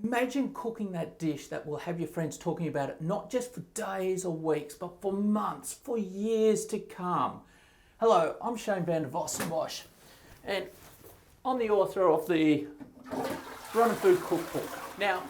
Imagine cooking that dish that will have your friends talking about it, not just for days or weeks, but for months, for years to come. Hello, I'm Shane van der Vossenbosch, and I'm the author of the Run Food Cookbook. Now,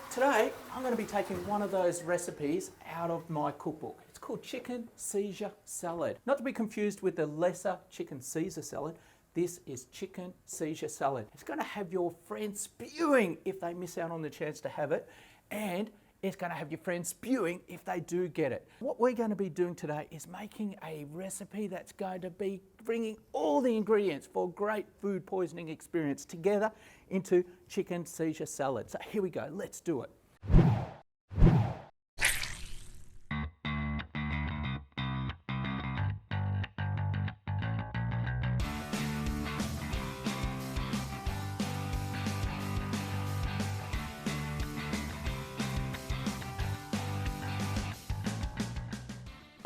today I'm going to be taking one of those recipes out of my cookbook. It's called Chicken Seizure Salad. Not to be confused with the lesser Chicken Caesar salad. This is Chicken Seizure Salad. It's going to have your friends spewing if they miss out on the chance to have it, and it's going to have your friends spewing if they do get it. What we're going to be doing today is making a recipe that's going to be bringing all the ingredients for a great food poisoning experience together into Chicken Seizure Salad. So here we go, let's do it.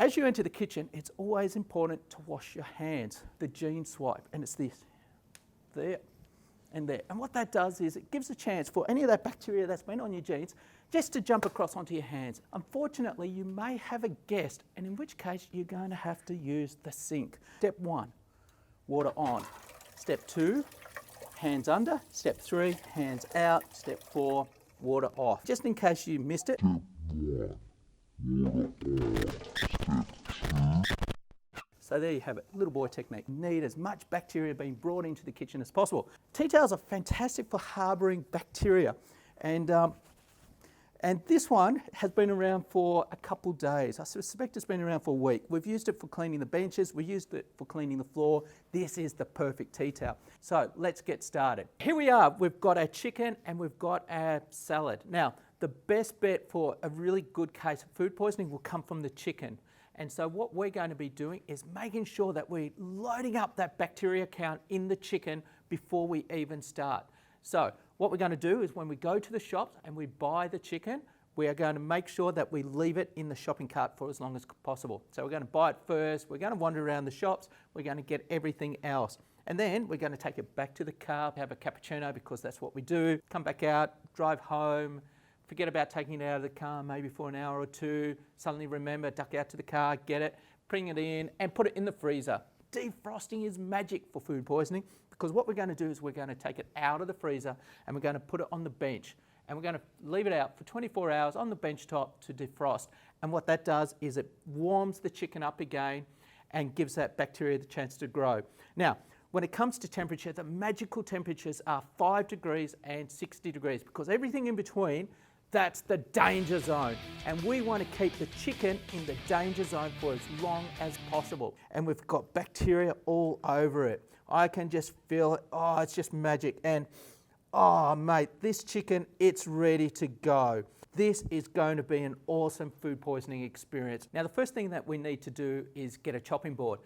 As you enter the kitchen, it's always important to wash your hands. The gene swipe, and it's this, there and there. And what that does is it gives a chance for any of that bacteria that's been on your jeans just to jump across onto your hands. Unfortunately, you may have a guest, and in which case you're going to have to use the sink. Step 1, water on. Step 2, hands under. Step 3, hands out. Step 4, water off. Just in case you missed it. So there you have it, little boy technique. Need as much bacteria being brought into the kitchen as possible. Tea towels are fantastic for harbouring bacteria, and this one has been around for a couple days. I suspect it's been around for a week. We've used it for cleaning the benches, we used it for cleaning the floor. This is the perfect tea towel. So let's get started. Here we are, we've got our chicken and we've got our salad. Now, the best bet for a really good case of food poisoning will come from the chicken. And so what we're going to be doing is making sure that we're loading up that bacteria count in the chicken before we even start. So what we're going to do is when we go to the shops and we buy the chicken, we are going to make sure that we leave it in the shopping cart for as long as possible. So we're going to buy it first, we're going to wander around the shops, we're going to get everything else. And then we're going to take it back to the car, have a cappuccino because that's what we do, come back out, drive home, forget about taking it out of the car maybe for an hour or two, suddenly remember, duck out to the car, get it, bring it in and put it in the freezer. Defrosting is magic for food poisoning because what we're going to do is we're going to take it out of the freezer and we're going to put it on the bench and we're going to leave it out for 24 hours on the bench top to defrost. And what that does is it warms the chicken up again and gives that bacteria the chance to grow. Now, when it comes to temperature, the magical temperatures are 5 degrees and 60 degrees because everything in between, that's the danger zone. And we want to keep the chicken in the danger zone for as long as possible. And we've got bacteria all over it. I can just feel it. Oh, it's just magic. And oh, mate, this chicken, it's ready to go. This is going to be an awesome food poisoning experience. Now, the first thing that we need to do is get a chopping board.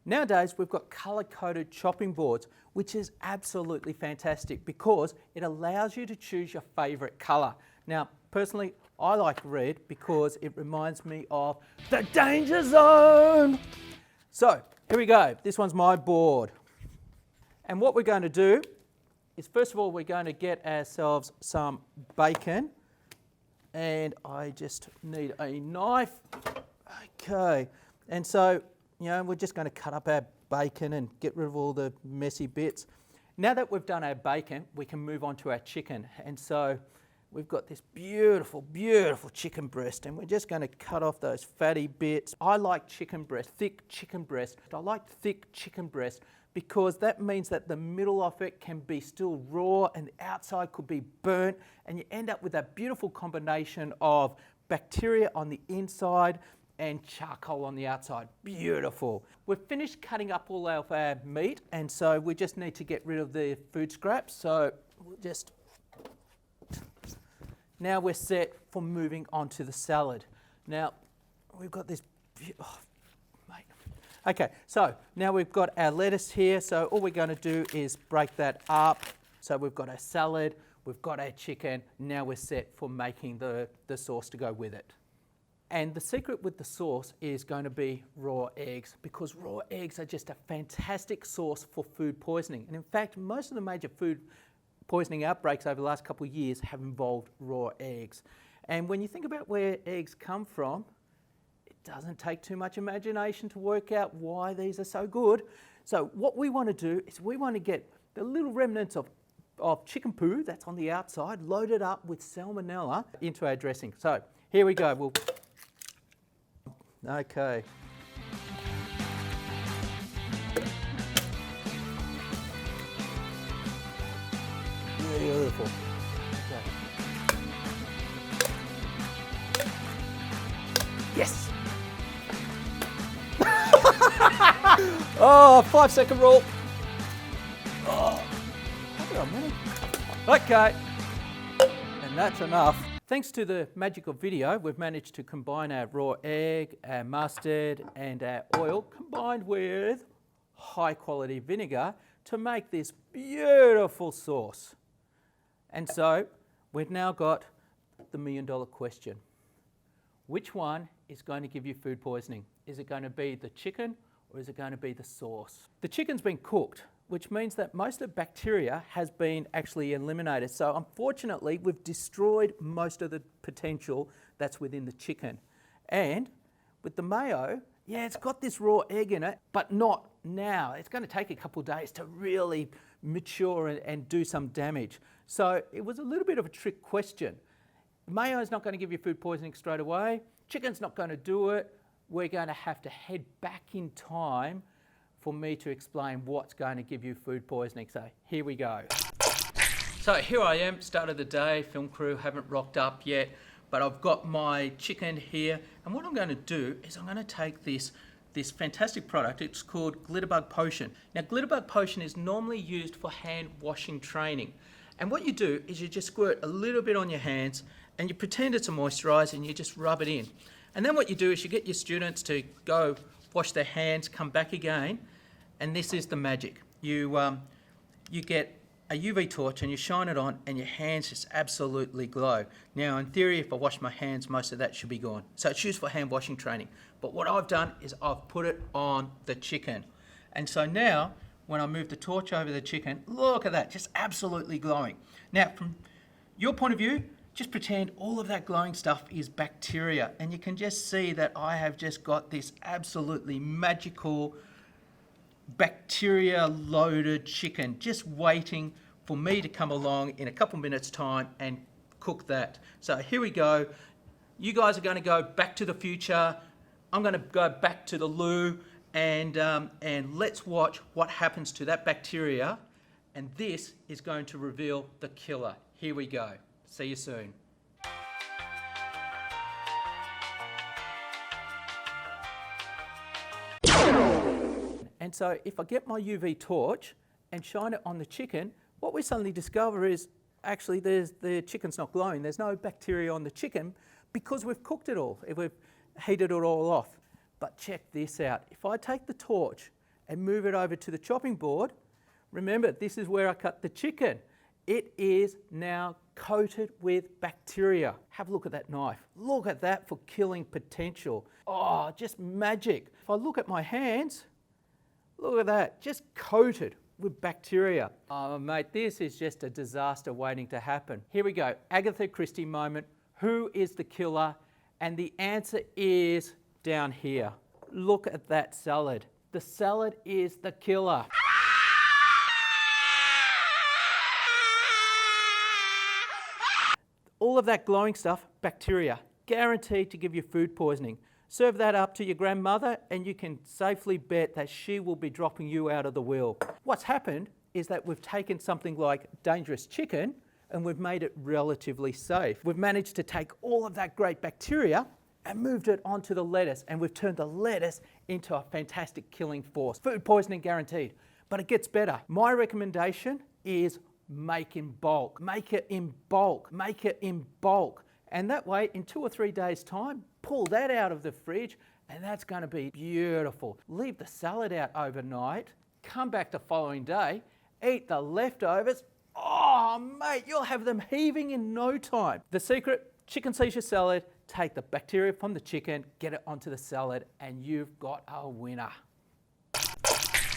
Nowadays, we've got color-coded chopping boards, which is absolutely fantastic because it allows you to choose your favorite color. Now, personally, I like red because it reminds me of the danger zone. So, here we go. This one's my board. And what we're going to do is, first of all, we're going to get ourselves some bacon. And I just need a knife. Okay. And so, we're just going to cut up our bacon and get rid of all the messy bits. Now that we've done our bacon, we can move on to our chicken. And so, we've got this beautiful, beautiful chicken breast, and we're just going to cut off those fatty bits. I like chicken breast, thick chicken breast. I like thick chicken breast because that means that the middle of it can be still raw and the outside could be burnt, and you end up with that beautiful combination of bacteria on the inside and charcoal on the outside. Beautiful. We've finished cutting up all of our meat, and so we just need to get rid of the food scraps. So we'll just... Now we're set for moving on to the salad. Now, we've got this, oh, mate. Okay, so now we've got our lettuce here, so all we're going to do is break that up. So we've got our salad, we've got our chicken, now we're set for making the sauce to go with it. And the secret with the sauce is going to be raw eggs, because raw eggs are just a fantastic source for food poisoning. And in fact, most of the major food poisoning outbreaks over the last couple of years have involved raw eggs. And when you think about where eggs come from, it doesn't take too much imagination to work out why these are so good. So what we want to do is we want to get the little remnants of chicken poo that's on the outside loaded up with salmonella into our dressing. So here we go. Okay. Beautiful. Okay. Yes! Oh, 5-second rule. Oh, hold on a minute. Okay. And that's enough. Thanks to the magic of video, we've managed to combine our raw egg, our mustard, and our oil, combined with high quality vinegar to make this beautiful sauce. And so we've now got the $1 million question. Which one is going to give you food poisoning? Is it going to be the chicken or is it going to be the sauce? The chicken's been cooked, which means that most of the bacteria has been actually eliminated. So unfortunately, we've destroyed most of the potential that's within the chicken. And with the mayo, yeah, it's got this raw egg in it, but not now. It's going to take a couple of days to really mature and do some damage. So it was a little bit of a trick question. Mayo is not going to give you food poisoning straight away. Chicken's not going to do it. We're going to have to head back in time for me to explain what's going to give you food poisoning. So here we go. So here I am, start of the day, film crew haven't rocked up yet, but I've got my chicken here. And what I'm going to do is I'm going to take this fantastic product. It's called Glitterbug Potion. Now, Glitterbug Potion is normally used for hand washing training. And what you do is you just squirt a little bit on your hands and you pretend it's a moisturiser and you just rub it in. And then what you do is you get your students to go wash their hands, come back again, and this is the magic. You get a UV torch and you shine it on and your hands just absolutely glow. Now in theory, if I wash my hands, most of that should be gone. So it's used for hand washing training. But what I've done is I've put it on the chicken. And so now, when I move the torch over the chicken, look at that, just absolutely glowing. Now from your point of view, just pretend all of that glowing stuff is bacteria, and you can just see that I have just got this absolutely magical bacteria-loaded chicken just waiting for me to come along in a couple minutes' time and cook that. So here we go. You guys are going to go back to the future. I'm going to go back to the loo, and let's watch what happens to that bacteria, and this is going to reveal the killer. Here we go. See you soon. And so if I get my UV torch and shine it on the chicken, what we suddenly discover is actually the chicken's not glowing. There's no bacteria on the chicken because we've cooked it all. We've heated it all off. But check this out. If I take the torch and move it over to the chopping board, remember, this is where I cut the chicken. It is now coated with bacteria. Have a look at that knife. Look at that for killing potential. Oh, just magic. If I look at my hands, look at that, just coated with bacteria. Oh, mate, this is just a disaster waiting to happen. Here we go, Agatha Christie moment. Who is the killer? And the answer is down here. Look at that salad. The salad is the killer. All of that glowing stuff, bacteria, guaranteed to give you food poisoning. Serve that up to your grandmother and you can safely bet that she will be dropping you out of the will. What's happened is that we've taken something like dangerous chicken and we've made it relatively safe. We've managed to take all of that great bacteria and moved it onto the lettuce, and we've turned the lettuce into a fantastic killing force. Food poisoning guaranteed, but it gets better. My recommendation is make in bulk. Make it in bulk. Make it in bulk. And that way, in 2 or 3 days' time, pull that out of the fridge, and that's going to be beautiful. Leave the salad out overnight, come back the following day, eat the leftovers. Oh, mate, you'll have them heaving in no time. The secret, chicken Caesar salad, take the bacteria from the chicken, get it onto the salad, and you've got a winner.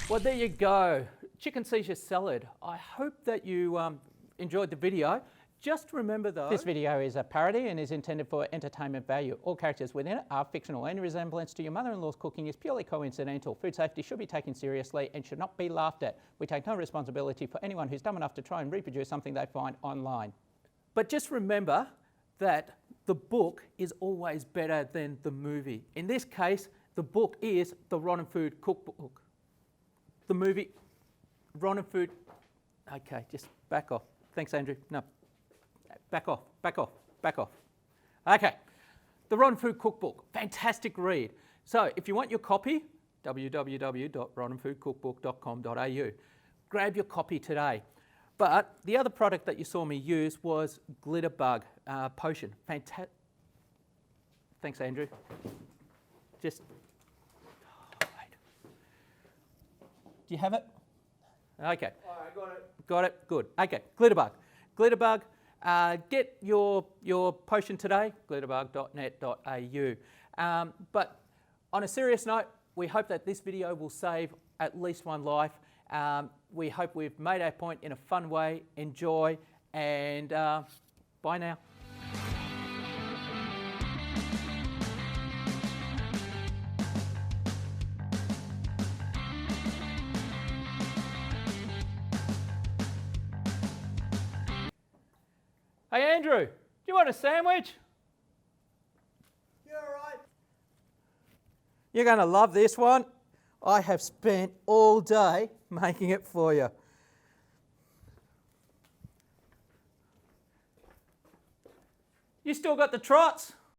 Well, there you go. Chicken Caesar salad. I hope that you enjoyed the video. Just remember though, This video is a parody and is intended for entertainment value. All characters within it are fictional. Any resemblance to your mother-in-law's cooking is purely coincidental. Food safety should be taken seriously and should not be laughed at. We take no responsibility for anyone who's dumb enough to try and reproduce something they find online. but just remember that the book is always better than the movie. In this case, the book is the Rotten Food Cookbook. The movie, Rotten Food. Okay, just back off. Thanks, Andrew. No. Back off, back off, back off. Okay, the Rotten Food Cookbook, fantastic read. So if you want your copy, www.rottenfoodcookbook.com.au. Grab your copy today. But the other product that you saw me use was Glitter Bug Potion. Fantastic. Thanks, Andrew. Just, wait. Do you have it? Okay. Oh, I got it. Got it? Good. Okay, Glitter Bug. Glitter Bug. Get your potion today, glitterbug.net.au. But on a serious note, we hope that this video will save at least one life. We hope we've made our point in a fun way. Enjoy, and bye now. Hey Andrew, do you want a sandwich? You all right? You're going to love this one. I have spent all day making it for you. You still got the trots?